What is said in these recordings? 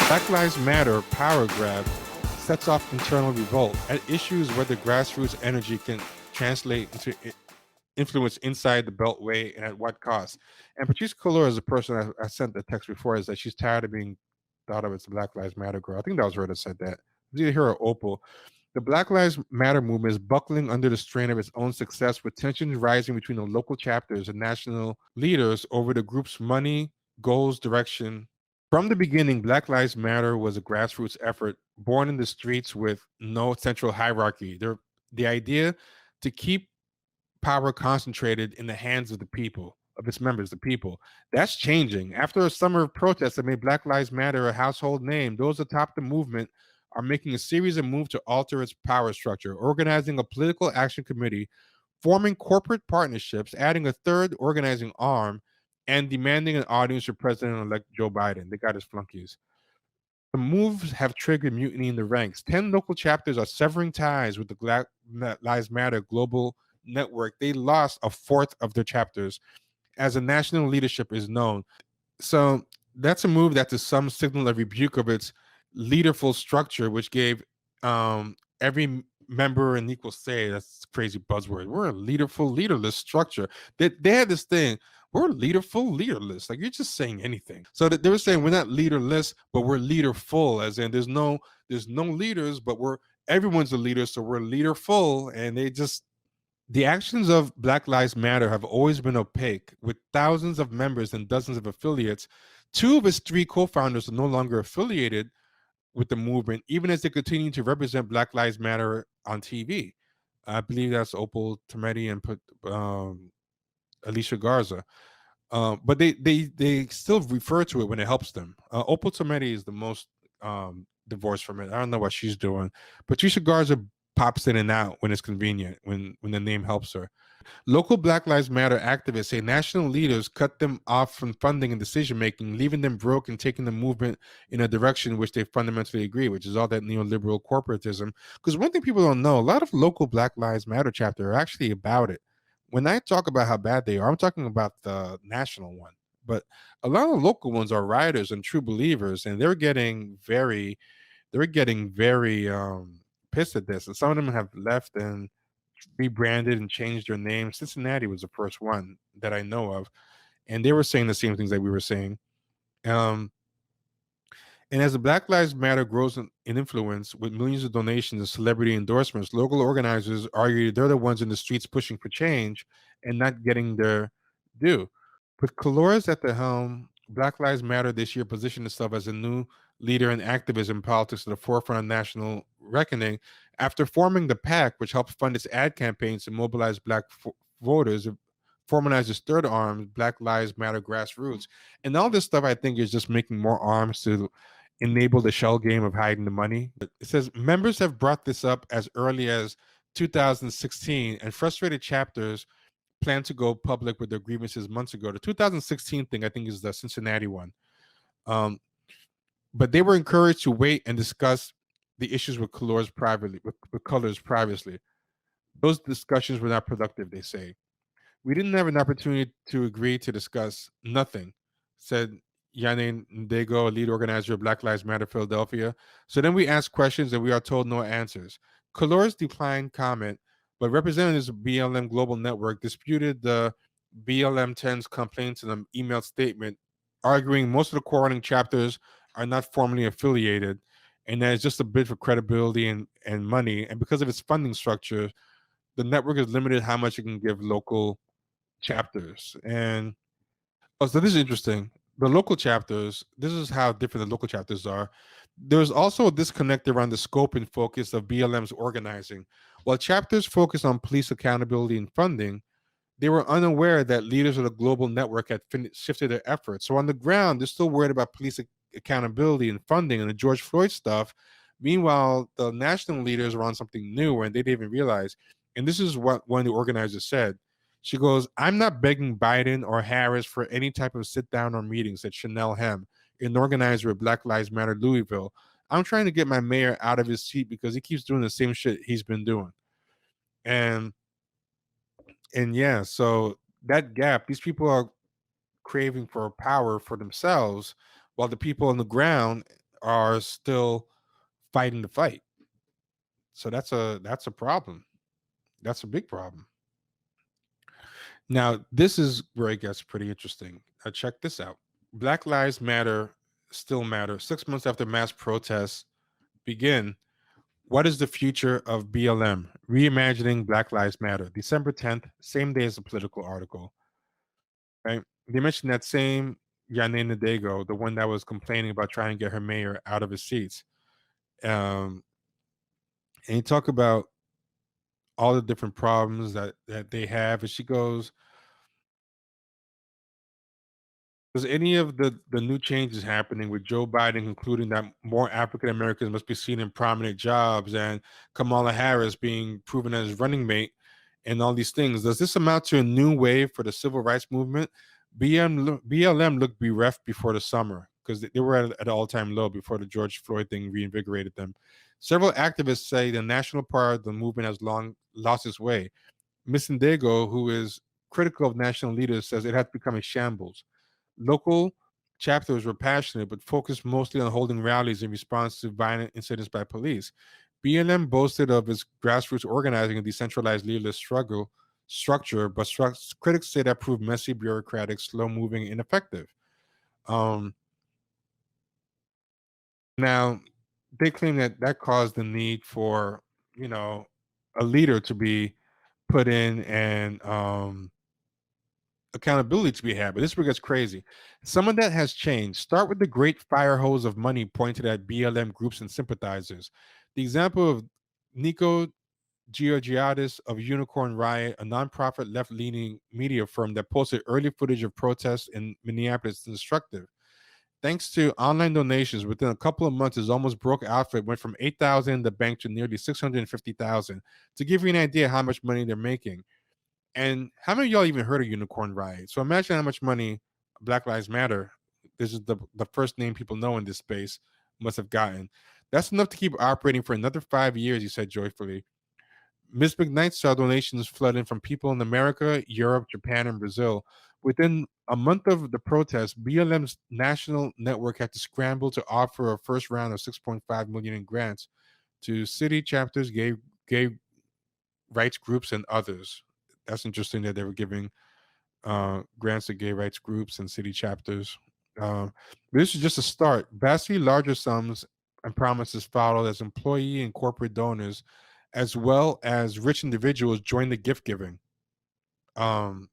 Black Lives Matter power grab sets off internal revolt at issues whether grassroots energy can translate into influence inside the Beltway and at what cost. And Patrice Cullor is a person I sent the text before, is that she's tired of being thought of as the Black Lives Matter girl. I think that was her that said that. It was either her or Opal. The Black Lives Matter movement is buckling under the strain of its own success, with tensions rising between the local chapters and national leaders over the group's money, goals, direction. From the beginning, Black Lives Matter was a grassroots effort born in the streets with no central hierarchy. The idea to keep power concentrated in the hands of the people, of its members, the people. That's changing. After a summer of protests that made Black Lives Matter a household name, those atop the movement are making a series of moves to alter its power structure, organizing a political action committee, forming corporate partnerships, adding a third organizing arm, and demanding an audience for President-elect Joe Biden. They got his flunkies. The moves have triggered mutiny in the ranks. 10 local chapters are severing ties with the Black Lives Matter global network. They lost a fourth of their chapters as the national leadership is known. So that's a move that to some signal a rebuke of its leaderful structure, which gave every member an equal say. That's a crazy buzzword. We're a leaderful, leaderless structure. They had this thing. We're leaderful, leaderless. Like, you're just saying anything. So that they were saying we're not leaderless, but we're leaderful. As in, there's no leaders, but everyone's a leader, so we're leaderful. And the actions of Black Lives Matter have always been opaque, with thousands of members and dozens of affiliates. Two of its three co-founders are no longer affiliated with the movement, even as they continue to represent Black Lives Matter on TV. I believe that's Opal Tometi and Alicia Garza. But they still refer to it when it helps them. Opal Tometi is the most divorced from it. I don't know what she's doing. Patricia Garza pops in and out when it's convenient, when the name helps her. Local Black Lives Matter activists say national leaders cut them off from funding and decision making, leaving them broke and taking the movement in a direction which they fundamentally agree, which is all that neoliberal corporatism. Because one thing people don't know, a lot of local Black Lives Matter chapters are actually about it. When I talk about how bad they are, I'm talking about the national one. But a lot of local ones are rioters and true believers, and they're getting very pissed at this. And some of them have left and rebranded and changed their name. Cincinnati was the first one that I know of, and they were saying the same things that we were saying. Um, and as the Black Lives Matter grows in influence with millions of donations and celebrity endorsements, local organizers argue they're the ones in the streets pushing for change and not getting their due. With Colores at the helm, Black Lives Matter this year positioned itself as a new leader in activism politics at the forefront of national reckoning after forming the PAC, which helped fund its ad campaigns to mobilize black voters, formalized its third arm, Black Lives Matter Grassroots. And all this stuff, I think, is just making more arms to enable the shell game of hiding the money. It says members have brought this up as early as 2016, and frustrated chapters plan to go public with their grievances months ago. The 2016 thing, I think, is the Cincinnati one. Um, but they were encouraged to wait and discuss the issues with colors privately, with colors privately. Those discussions were not productive, they say. We didn't have an opportunity to agree to discuss nothing, said Yane Ndego, lead organizer of Black Lives Matter Philadelphia. So then we asked questions and we are told no answers. Colores declined comment, but representatives of BLM Global Network disputed the BLM 10's complaints in an emailed statement, arguing most of the corresponding chapters are not formally affiliated and that it's just a bid for credibility and money. And because of its funding structure, the network is limited how much it can give local chapters. And oh, so this is interesting. The local chapters, this is how different the local chapters are. There's also a disconnect around the scope and focus of BLM's organizing. While chapters focus on police accountability and funding, they were unaware that leaders of the global network had shifted their efforts. So on the ground, they're still worried about police accountability and funding and the George Floyd stuff. Meanwhile, the national leaders are on something new and they didn't even realize. And this is what one of the organizers said. She goes, I'm not begging Biden or Harris for any type of sit down or meeting, said Chanel Hem, an organizer of Black Lives Matter Louisville. I'm trying to get my mayor out of his seat because he keeps doing the same shit he's been doing. And yeah, so that gap, these people are craving for power for themselves, while the people on the ground are still fighting the fight. So that's a problem. That's a big problem. Now, this is where it gets pretty interesting. Check this out. Black Lives Matter still matter. 6 months after mass protests begin, what is the future of BLM? Reimagining Black Lives Matter. December 10th, same day as the political article, right? They mentioned that same Yane Nadego, the one that was complaining about trying to get her mayor out of his seats. And he talked about all the different problems that they have. And she goes, does any of the new changes happening with Joe Biden concluding that more African Americans must be seen in prominent jobs and Kamala Harris being proven as running mate and all these things, does this amount to a new wave for the civil rights movement? BLM looked bereft before the summer because they were at an all-time low before the George Floyd thing reinvigorated them. Several activists say the national part of the movement has long lost its way. Miss Ndego, who is critical of national leaders, says it has become a shambles. Local chapters were passionate but focused mostly on holding rallies in response to violent incidents by police. BLM boasted of its grassroots organizing and decentralized leaderless structure, but critics say that proved messy, bureaucratic, slow-moving, and ineffective. Um, Now, they claim that that caused the need for you know a leader to be put in and accountability to be had. But this is where it gets crazy. Some of that has changed. Start with the great fire hose of money pointed at BLM groups and sympathizers. The example of Nico Georgiadis of Unicorn Riot, a nonprofit left-leaning media firm that posted early footage of protests in Minneapolis, is instructive. Thanks to online donations, within a couple of months, his almost broke outfit went from 8,000 in the bank to nearly 650,000. To give you an idea how much money they're making. And how many of y'all even heard of Unicorn Riot? So imagine how much money Black Lives Matter, this is the first name people know in this space, must have gotten. That's enough to keep operating for another 5 years, he said joyfully. Ms. McKnight saw donations flood in from people in America, Europe, Japan, and Brazil. Within a month of the protest, BLM's national network had to scramble to offer a first round of 6.5 million in grants to city chapters, gay rights groups, and others. That's interesting that they were giving grants to gay rights groups and city chapters. This is just a start. Vastly larger sums and promises followed as employee and corporate donors, as well as rich individuals, joined the gift giving. Um,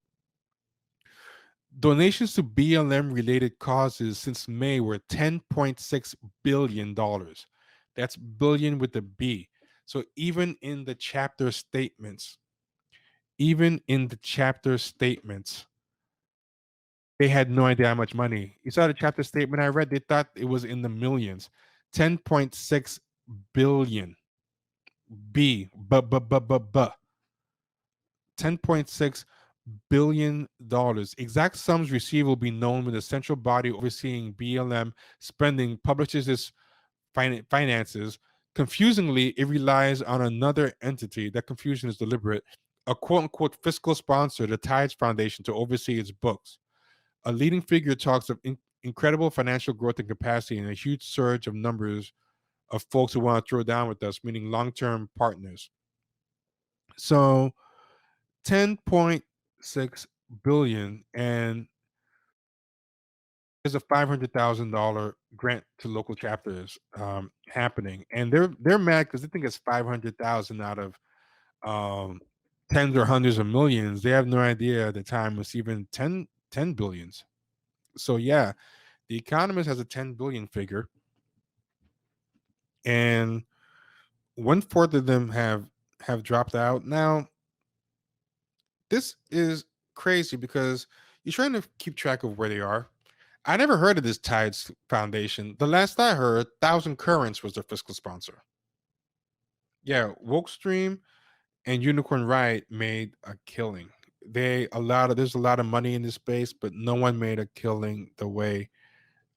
Donations to BLM related causes since May were $10.6 billion. That's billion with a B. So even in the chapter statements, they had no idea how much money. You saw the chapter statement I read, they thought it was in the millions. 10.6 billion. B. 10.6 billion. Exact sums received will be known when the central body overseeing BLM spending publishes its finances. Confusingly, it relies on another entity. That confusion is deliberate. A quote unquote fiscal sponsor, the Tides Foundation, to oversee its books. A leading figure talks of incredible financial growth and capacity and a huge surge of numbers of folks who want to throw down with us, meaning long term partners. So 10.6 billion, and there's a $500,000 grant to local chapters happening, and they're mad because they think it's 500,000 out of um, tens or hundreds of millions. They have no idea at the time it's even 10 billions. So yeah, the Economist has a 10 billion figure, and one fourth of them have dropped out. Now, this is crazy because you're trying to keep track of where they are. I never heard of this Tides Foundation. The last I heard, Thousand Currents was their fiscal sponsor. Yeah, Wokestream and Unicorn Riot made a killing. There's a lot of money in this space, but no one made a killing the way.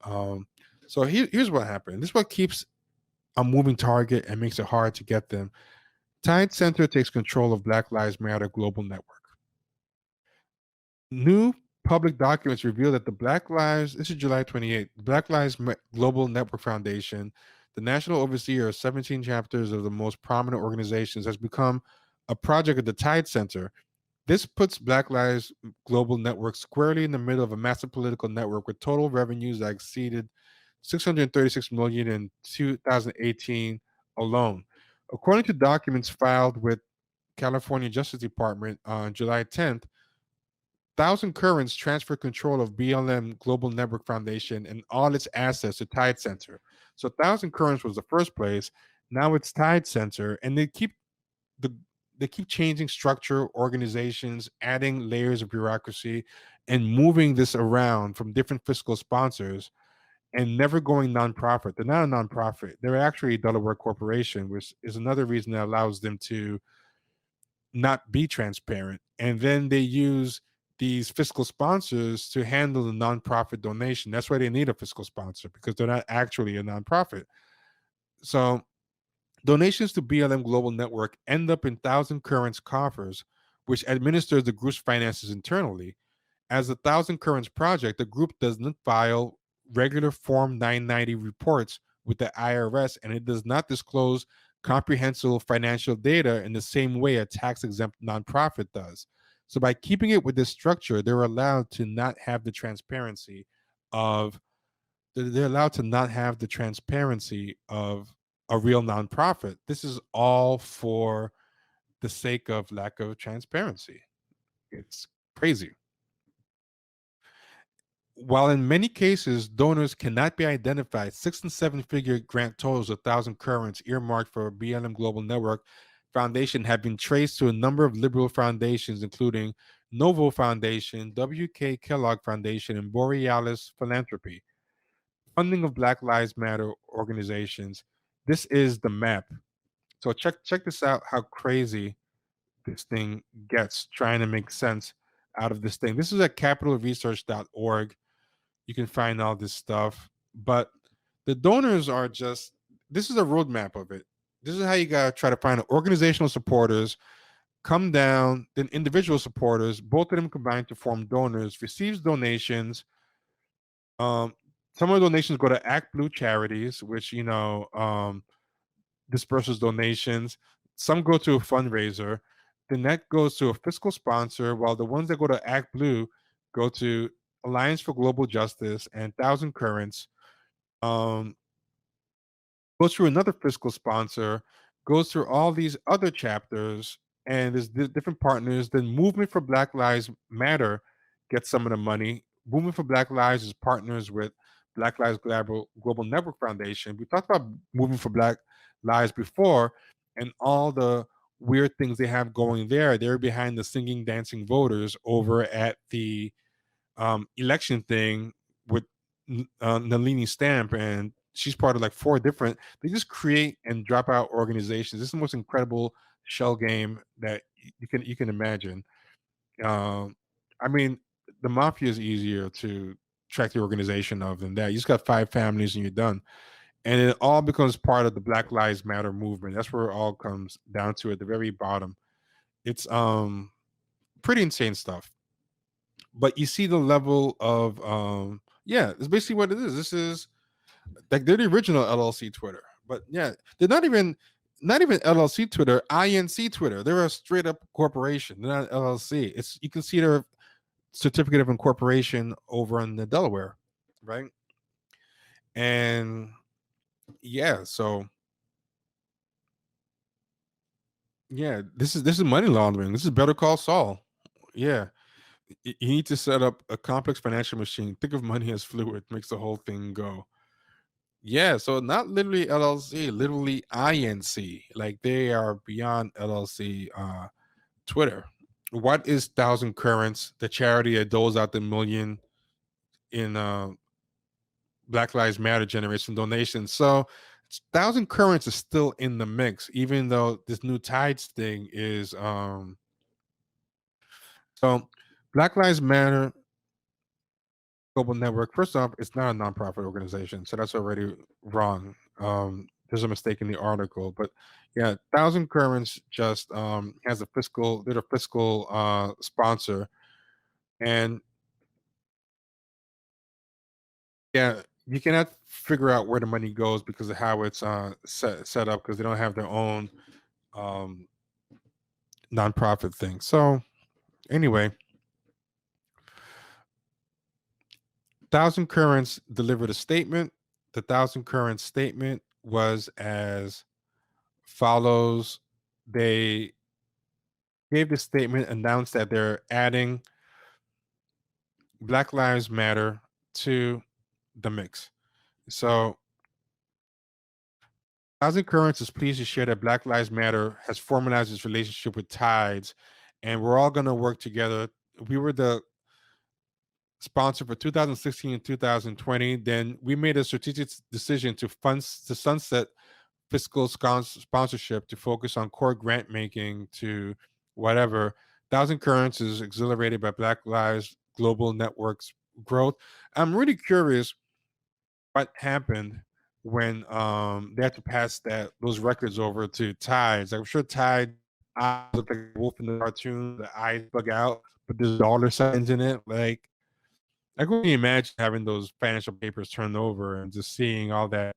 Um, so here's what happened. This is what keeps a moving target and makes it hard to get them. Tide Center takes control of Black Lives Matter Global Network. New public documents reveal that the Black Lives, this is July 28th, Black Lives Global Network Foundation, the national overseer of 17 chapters of the most prominent organizations, has become a project of the Tide Center. This puts Black Lives Global Network squarely in the middle of a massive political network with total revenues that exceeded 636 million in 2018 alone. According to documents filed with California Justice Department on July 10th, Thousand Currents transferred control of BLM Global Network Foundation and all its assets to Tide Center. So Thousand Currents was the first place. Now it's Tide Center, and the they keep changing structure, organizations, adding layers of bureaucracy, and moving this around from different fiscal sponsors, and never going nonprofit. They're not a nonprofit. They're actually a Delaware corporation, which is another reason that allows them to not be transparent. And then they use these fiscal sponsors to handle the nonprofit donation. That's why they need a fiscal sponsor, because they're not actually a nonprofit. So donations to BLM Global Network end up in Thousand Currents coffers, which administers the group's finances internally. As the Thousand Currents project, the group does not file regular Form 990 reports with the IRS, and it does not disclose comprehensive financial data in the same way a tax exempt nonprofit does. So, by keeping it with this structure, they're allowed to not have the transparency of they're allowed to not have the transparency of a real nonprofit. This is all for the sake of lack of transparency. It's crazy. While in many cases donors cannot be identified, 6 and 7 figure grant totals of Thousand Currents earmarked for BLM Global Network Foundation have been traced to a number of liberal foundations, including Novo Foundation, W.K. Kellogg Foundation, and Borealis Philanthropy. Funding of Black Lives Matter organizations. This is the map. So check this out. How crazy this thing gets trying to make sense out of this thing. This is at capitalresearch.org. You can find all this stuff, but the donors are just, this is a roadmap of it. This is how you got to try to find organizational supporters, come down, then individual supporters, both of them combined to form donors, receives donations. um some of the donations go to Act Blue charities, which disperses donations. Some go to a fundraiser. Then that goes to a fiscal sponsor, while the ones that go to Act Blue go to Alliance for Global Justice and Thousand Currents. Um, Goes through another fiscal sponsor, goes through all these other chapters, and there's different partners. Then Movement for Black Lives Matter gets some of the money. Movement for Black Lives is partners with Black Lives Global Network Foundation. We talked about Movement for Black Lives before, and all the weird things they have going there. They're behind the singing, dancing voters over at the election thing with Nalini Stamp, and she's part of like four different. They just create and drop out organizations. This is the most incredible shell game that you can imagine. Um, I mean, the mafia is easier to track the organization of than that. You just got five families and you're done, and it all becomes part of the Black Lives Matter movement. That's where it all comes down to at the very bottom. It's pretty insane stuff, but you see the level of yeah, it's basically what it is. This is like they're the original LLC Twitter, but yeah, they're not even LLC Twitter, INC Twitter. They're a straight up corporation. They're not LLC. It's, you can see their certificate of incorporation over in the Delaware, right? And yeah, so yeah, this is money laundering. This is Better Call Saul. Yeah, you need to set up a complex financial machine. Think of money as fluid, makes the whole thing go. Yeah, so not literally LLC, literally INC. Like they are beyond LLC. Twitter. What is Thousand Currents, the charity that doles out the million in Black Lives Matter generation donations? So Thousand Currents is still in the mix, even though this new Tides thing is so Black Lives Matter Global Network. First off, it's not a nonprofit organization, so that's already wrong. There's a mistake in the article, but yeah, Thousand Currents just has a fiscal, they're a fiscal sponsor, and Yeah, you cannot figure out where the money goes because of how it's set up because they don't have their own um, nonprofit thing. So anyway, Thousand Currents delivered a statement. The Thousand Currents statement was as follows. They gave the statement, announced that they're adding Black Lives Matter to the mix. So Thousand Currents is pleased to share that Black Lives Matter has formalized its relationship with Tides, and we're all going to work together. We were the sponsor for 2016 and 2020. Then we made a strategic decision to sunset fiscal sponsorship to focus on core grant making to whatever. Thousand Currents is exhilarated by Black Lives Global Network's growth. I'm really curious what happened when they had to pass those records over to Tides. I'm sure Tide eyes look like a wolf in the cartoon, the eyes bug out, but there's dollar signs in it. Like I can only imagine having those financial papers turned over and just seeing all that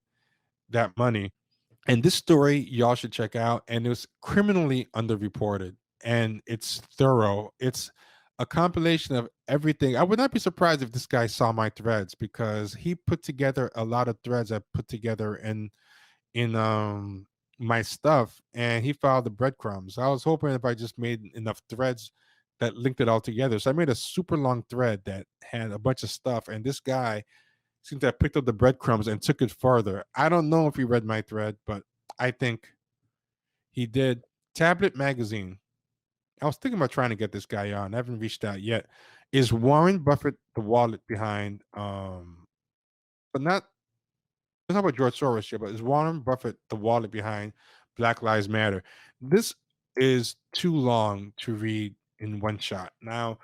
money. And this story y'all should check out. And it was criminally underreported, and it's thorough. It's a compilation of everything. I would not be surprised if this guy saw my threads because he put together a lot of threads I put together in my stuff, and he followed the breadcrumbs. I was hoping if I just made enough threads that linked it all together. So I made a super long thread that had a bunch of stuff, and this guy seems to have picked up the breadcrumbs and took it further. I don't know if he read my thread, but I think he did. Tablet Magazine. I was thinking about trying to get this guy on. I haven't reached out yet. Is Warren Buffett the wallet behind but not let's talk about George Soros here, but is Warren Buffett the wallet behind Black Lives Matter? This is too long to read in one shot. Now,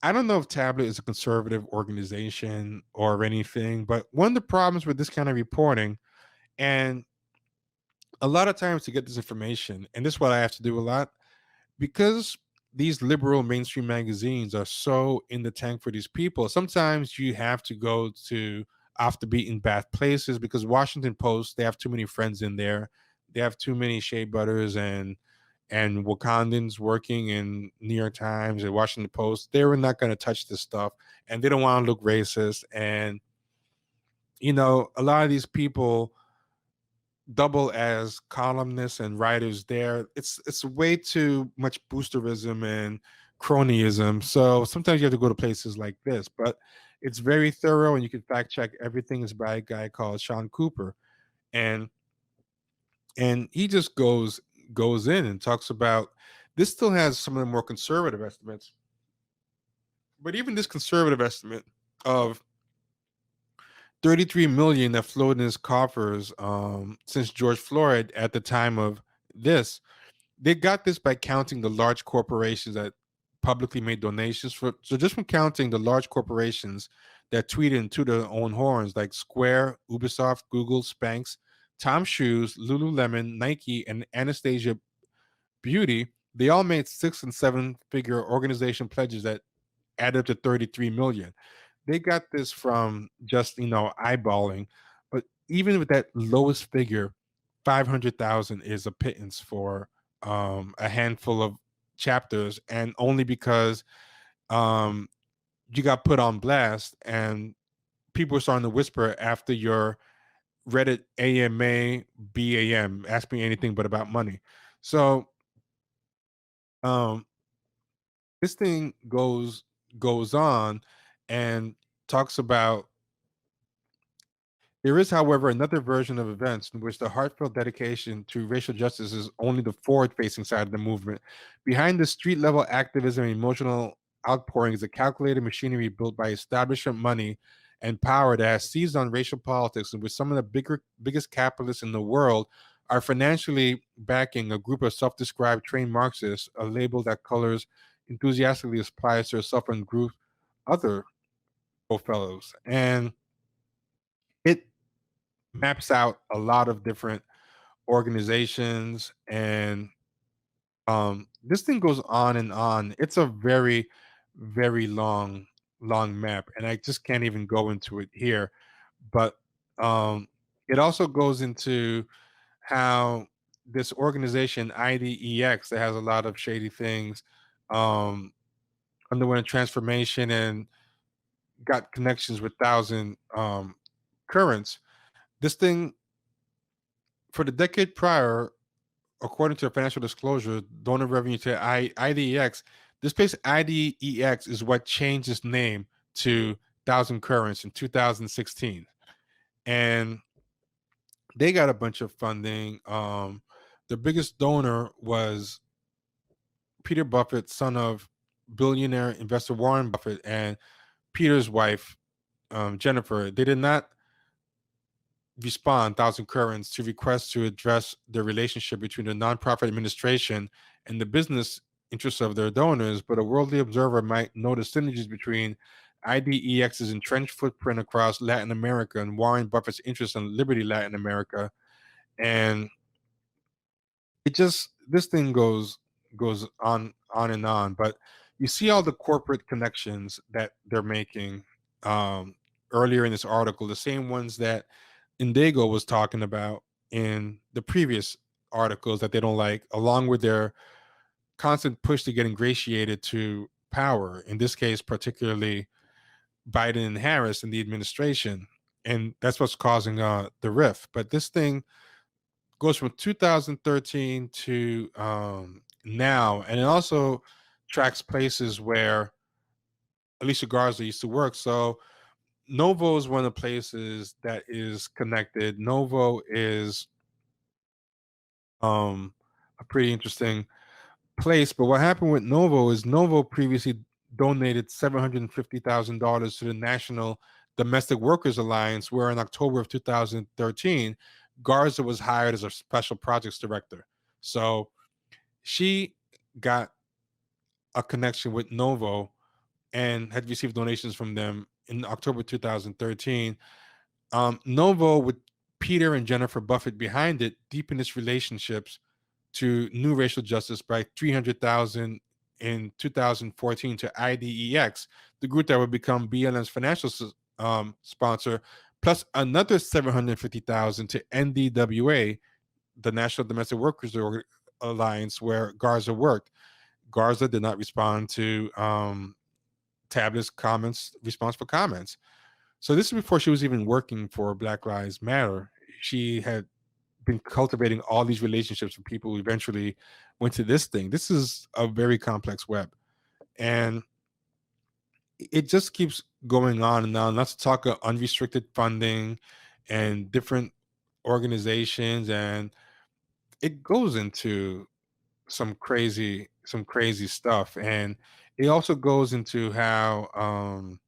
I don't know if Tablet is a conservative organization or anything, but one of the problems with this kind of reporting, and a lot of times to get this information, and this is what I have to do a lot, because these liberal mainstream magazines are so in the tank for these people. Sometimes you have to go to off the beaten path places because Washington Post, they have too many friends in there. They have too many shea butters and Wakandans working in New York Times and Washington Post. They were not going to touch this stuff, and they don't want to look racist. And a lot of these people double as columnists and writers there. It's way too much boosterism and cronyism. So sometimes you have to go to places like this, but it's very thorough and you can fact check everything. Is by a guy called Sean Cooper, and he just goes in and talks about this. Still has some of the more conservative estimates, but even this conservative estimate of 33 million that flowed in his coffers since George Floyd at the time of this. They got this by counting the large corporations that publicly made donations for. So just from counting the large corporations that tweeted into their own horns, like Square, Ubisoft, Google, Spanx, Tom Shoes, Lululemon, Nike, and Anastasia Beauty, they all made 6 and 7 figure organization pledges that added up to 33 million. They got this from just eyeballing, but even with that lowest figure, 500,000 is a pittance for a handful of chapters, and only because um, you got put on blast and people were starting to whisper after your Reddit AMA BAM, ask me anything but about money. So um, this thing goes on and talks about. There is, however, another version of events in which the heartfelt dedication to racial justice is only the forward facing side of the movement. Behind the street level activism and emotional outpouring is a calculated machinery built by establishment money and power that has seized on racial politics, in which some of the biggest capitalists in the world are financially backing a group of self described trained Marxists, a label that colors enthusiastically applies to a suffering group, other fellows. And it maps out a lot of different organizations, and this thing goes on and on. It's a very very long map, and I just can't even go into it here. But um, it also goes into how this organization IDEX that has a lot of shady things um, underwent transformation and got connections with thousand currents. This thing for the decade prior, according to financial disclosure, donor revenue to IDEX, this place IDEX is what changed its name to Thousand Currents in 2016. And they got a bunch of funding. The biggest donor was Peter Buffett, son of billionaire investor Warren Buffett, and Peter's wife, Jennifer. They did not respond, Thousand Currents, to requests to address the relationship between the nonprofit administration and the business interests of their donors, but a worldly observer might notice synergies between IDEX's entrenched footprint across Latin America and Warren Buffett's interest in Liberty Latin America. And it just this thing goes on and on. But you see all the corporate connections that they're making um earlier in this article, the same ones that Indigo was talking about in the previous articles that they don't like, along with their constant push to get ingratiated to power, in this case particularly Biden and Harris and the administration. And that's what's causing the rift. But this thing goes from 2013 to now, and it also tracks places where Alicia Garza used to work. So Novo is one of the places that is connected. Novo is a pretty interesting place. But what happened with Novo is Novo previously donated $750,000 to the National Domestic Workers Alliance, where in October of 2013, Garza was hired as a special projects director. So she got a connection with Novo and had received donations from them in October 2013. Novo, with Peter and Jennifer Buffett behind it, deepened its relationships to new racial justice by 300,000 in 2014 to IDEX, the group that would become BLM's financial sponsor, plus another 750,000 to NDWA, the National Domestic Workers Alliance, where Garza worked. Garza did not respond to Tablet's comments, response for comments. So this is before she was even working for Black Lives Matter. She had been cultivating all these relationships with people who eventually went to this thing. This is a very complex web. And it just keeps going on and on. Let's talk of unrestricted funding and different organizations. And it goes into some crazy stuff. And it also goes into how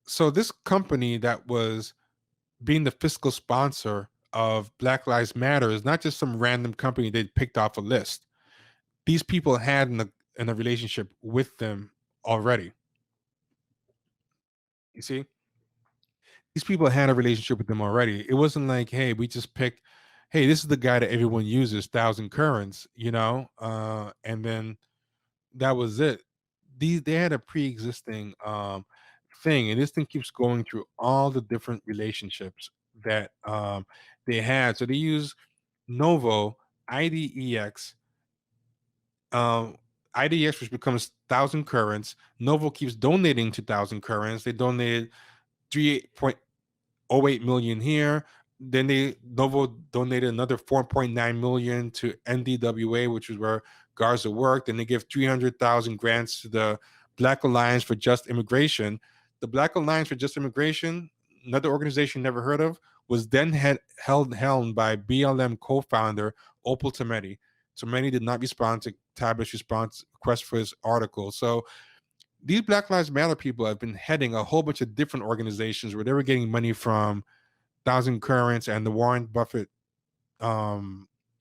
so this company that was being the fiscal sponsor of Black Lives Matter is not just some random company they picked off a list. These people had in a relationship with them already. You see, these people had a relationship with them already. It wasn't like, hey, we just picked, hey, this is the guy that everyone uses, Thousand Currents, and then that was it. These they had a pre-existing thing, and this thing keeps going through all the different relationships that they had. So they use Novo, IDEX, um, IDEX, which becomes Thousand Currents. Novo keeps donating to Thousand Currents. They donated 3.08 million here. Then they Novo donated another 4.9 million to NDWA, which is where Garza worked, and they give 300,000 grants to the Black Alliance for Just Immigration. The Black Alliance for Just Immigration, another organization never heard of, was then helmed by BLM co-founder Opal Tometi. Tometi did not respond to Tabitha's response request for his article. So these Black Lives Matter people have been heading a whole bunch of different organizations where they were getting money from Thousand Currents and the Warren Buffett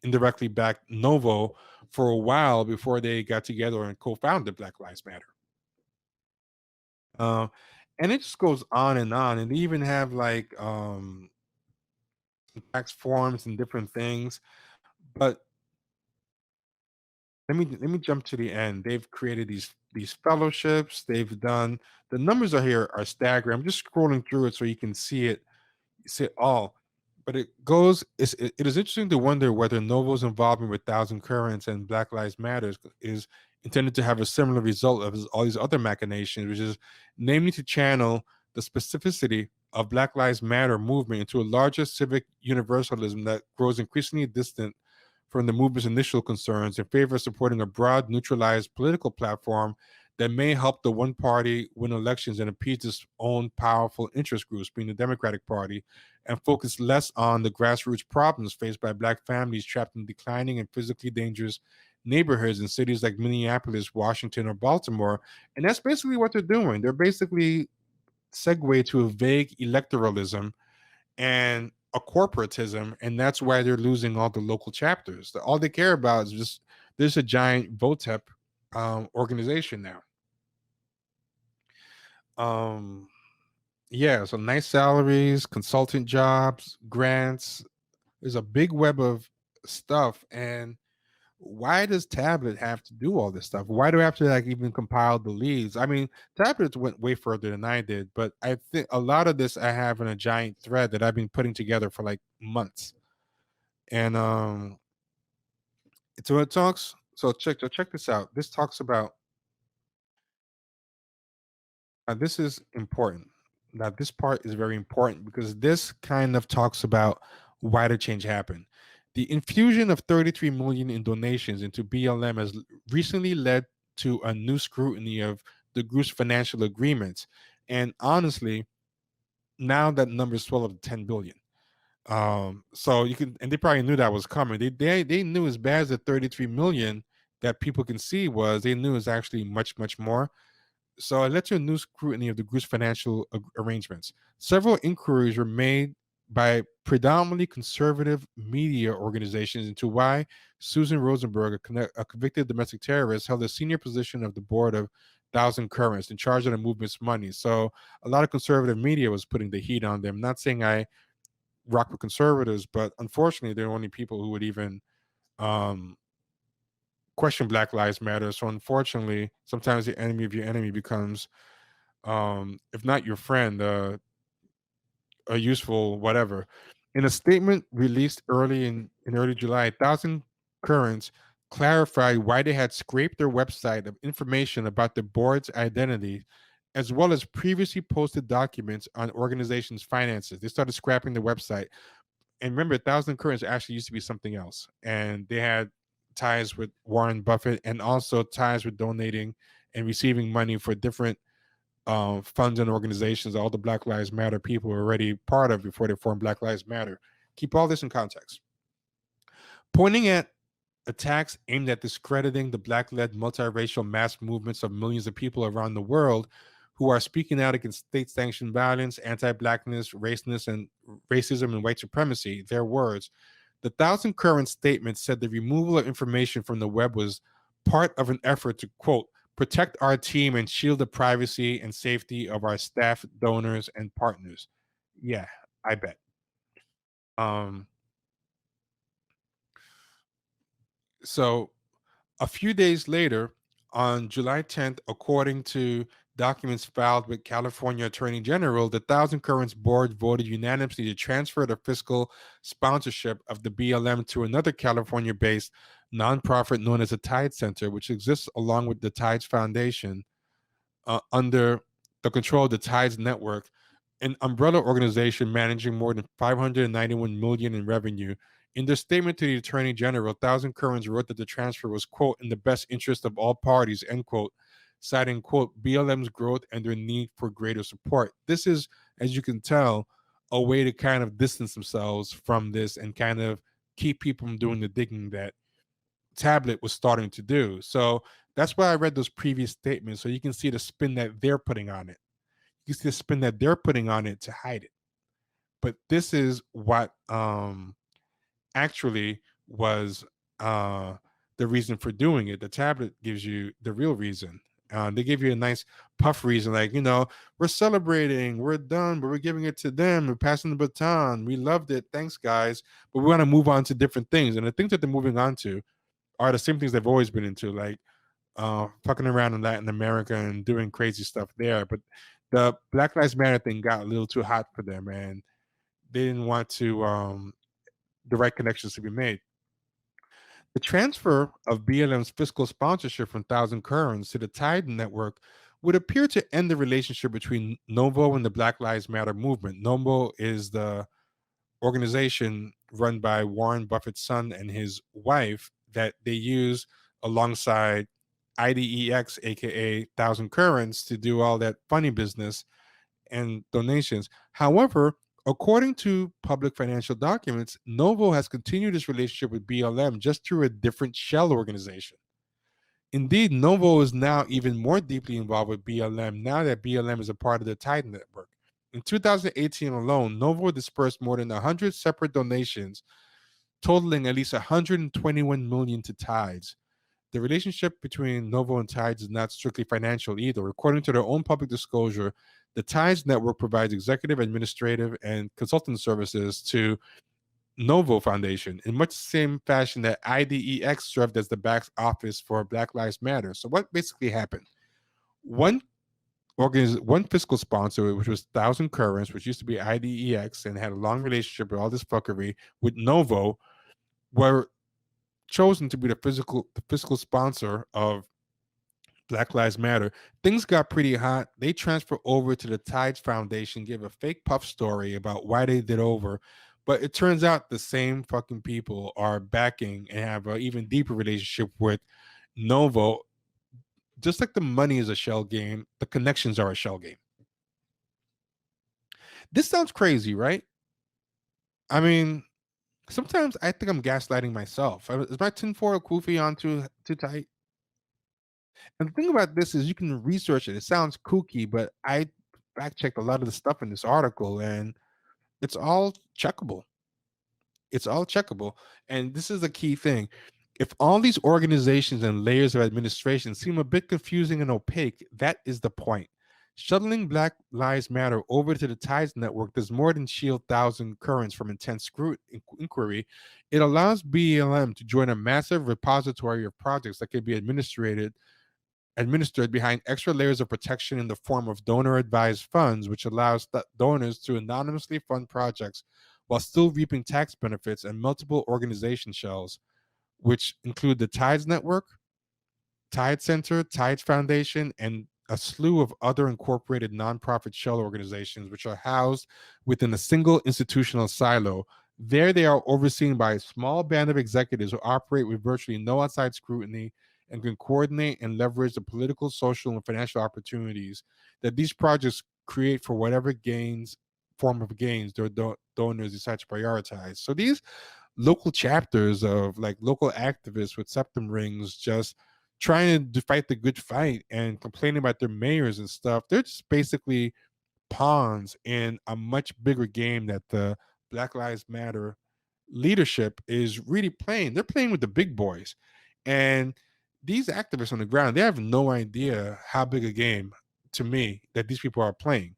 indirectly backed Novo for a while before they got together and co-founded Black Lives Matter. Um, and it just goes on and on. And they even have like tax forms and different things. But let me jump to the end. They've created these fellowships. They've done the numbers are here are staggering. I'm just scrolling through it so you can see it all. But it is interesting to wonder whether Novo's involvement with Thousand Currents and Black Lives Matters is intended to have a similar result of all these other machinations, which is namely to channel the specificity of Black Lives Matter movement into a larger civic universalism that grows increasingly distant from the movement's initial concerns in favor of supporting a broad, neutralized political platform that may help the one party win elections and appease its own powerful interest groups, being the Democratic Party, and focus less on the grassroots problems faced by Black families trapped in declining and physically dangerous neighborhoods in cities like Minneapolis, Washington, or Baltimore. And that's basically what they're doing. They're basically segue to a vague electoralism and a corporatism, and that's why they're losing all the local chapters. All they care about is just there's a giant VOTEP organization now. Um, yeah, so nice salaries, consultant jobs, grants. There's a big web of stuff, and why does Tablet have to do all this stuff? Why do I have to like even compile the leads? I mean, Tablets went way further than I did, but I think a lot of this I have in a giant thread that I've been putting together for like months. And so it talks. So check this out. This talks about. This is important. Now this part is very important because this kind of talks about why the change happened. The infusion of 33 million in donations into BLM has recently led to a new scrutiny of the group's financial agreements, and honestly, now that number swelled to 10 billion. So you can, and they probably knew that was coming. They knew as bad as the 33 million that people can see was. They knew it was actually much more. So it led to a new scrutiny of the group's financial arrangements. Several inquiries were made by predominantly conservative media organizations into why Susan Rosenberg, a convicted domestic terrorist, held a senior position of the board of Thousand Currents in charge of the movement's money. So a lot of conservative media was putting the heat on them. Not saying I rock with conservatives, but unfortunately, they're only people who would even um, question Black Lives Matter. So unfortunately, sometimes the enemy of your enemy becomes, if not your friend, a useful whatever. In a statement released in early July, Thousand Currents clarified why they had scraped their website of information about the board's identity, as well as previously posted documents on organization's finances. They started scrapping the website. And remember, Thousand Currents actually used to be something else, and they had ties with Warren Buffett and also ties with donating and receiving money for different funds and organizations. All the Black Lives Matter people were already part of before they formed Black Lives Matter. Keep all this in context. Pointing at attacks aimed at discrediting the Black-led multiracial mass movements of millions of people around the world who are speaking out against state-sanctioned violence, anti-blackness, racism, and white supremacy. Their words. The Thousand Currents statement said the removal of information from the web was part of an effort to, quote, protect our team and shield the privacy and safety of our staff, donors, and partners. Yeah, I bet. Um, so a few days later, on July 10th, according to documents filed with California Attorney General, the Thousand Currents board voted unanimously to transfer the fiscal sponsorship of the BLM to another California-based nonprofit known as the Tide Center, which exists along with the Tides Foundation under the control of the Tides Network, an umbrella organization managing more than 591 million in revenue. In their statement to the Attorney General, Thousand Currents wrote that the transfer was, quote, in the best interest of all parties, end quote, citing, quote, BLM's growth and their need for greater support. This is, as you can tell, a way to kind of distance themselves from this and kind of keep people from doing the digging that Tablet was starting to do. So that's why I read those previous statements, so you can see the spin that they're putting on it. You can see the spin that they're putting on it to hide it. But this is what actually was the reason for doing it. The tablet gives you the real reason. They give you a nice puff reason, like, we're celebrating, we're done, but we're giving it to them, we're passing the baton, we loved it, thanks guys, but we want to move on to different things. And the things that they're moving on to are the same things they've always been into, like fucking around in Latin America and doing crazy stuff there. But the Black Lives Matter thing got a little too hot for them, and they didn't want to the right connections to be made. The transfer of BLM's fiscal sponsorship from Thousand Currents to the Tide Network would appear to end the relationship between Novo and the Black Lives Matter movement. Novo is the organization run by Warren Buffett's son and his wife that they use alongside IDEX, aka Thousand Currents, to do all that funny business and donations. However, according to public financial documents, Novo has continued its relationship with BLM just through a different shell organization. Indeed, Novo is now even more deeply involved with BLM now that BLM is a part of the Tide Network. In 2018 alone, Novo dispersed more than 100 separate donations, totaling at least 121 million to Tides. The relationship between Novo and Tides is not strictly financial either. According to their own public disclosure, the Tides network provides executive, administrative, and consultant services to Novo Foundation in much the same fashion that IDEX served as the back office for Black Lives Matter. So what basically happened? One one fiscal sponsor, which was Thousand Currents, which used to be IDEX and had a long relationship with all this fuckery with Novo, were chosen to be the fiscal sponsor of Black Lives Matter. Things got pretty hot. They transferred over to the Tides Foundation, gave a fake puff story about why they did over. But it turns out the same fucking people are backing and have an even deeper relationship with Novo. Just like the money is a shell game, the connections are a shell game. This sounds crazy, right? I mean, sometimes I think I'm gaslighting myself. Is my tinfoil kufi on too tight? And the thing about this is you can research it. It sounds kooky, but I fact checked a lot of the stuff in this article and it's all checkable. It's all checkable. And this is a key thing. If all these organizations and layers of administration seem a bit confusing and opaque, that is the point. Shuttling Black Lives Matter over to the Tides Network does more than shield Thousand Currents from intense inquiry. It allows BLM to join a massive repository of projects that can be administered behind extra layers of protection in the form of donor advised funds, which allows donors to anonymously fund projects while still reaping tax benefits, and multiple organization shells, which include the Tides Network, Tide Center, Tides Foundation, and a slew of other incorporated nonprofit shell organizations, which are housed within a single institutional silo. There, they are overseen by a small band of executives who operate with virtually no outside scrutiny and can coordinate and leverage the political, social, and financial opportunities that these projects create for whatever form of gains their donors decide to prioritize. So these local chapters of like local activists with septum rings just trying to fight the good fight and complaining about their mayors and stuff, they're just basically pawns in a much bigger game that the Black Lives Matter leadership is really playing. They're playing with the big boys. And these activists on the ground, they have no idea how big a game, to me, that these people are playing.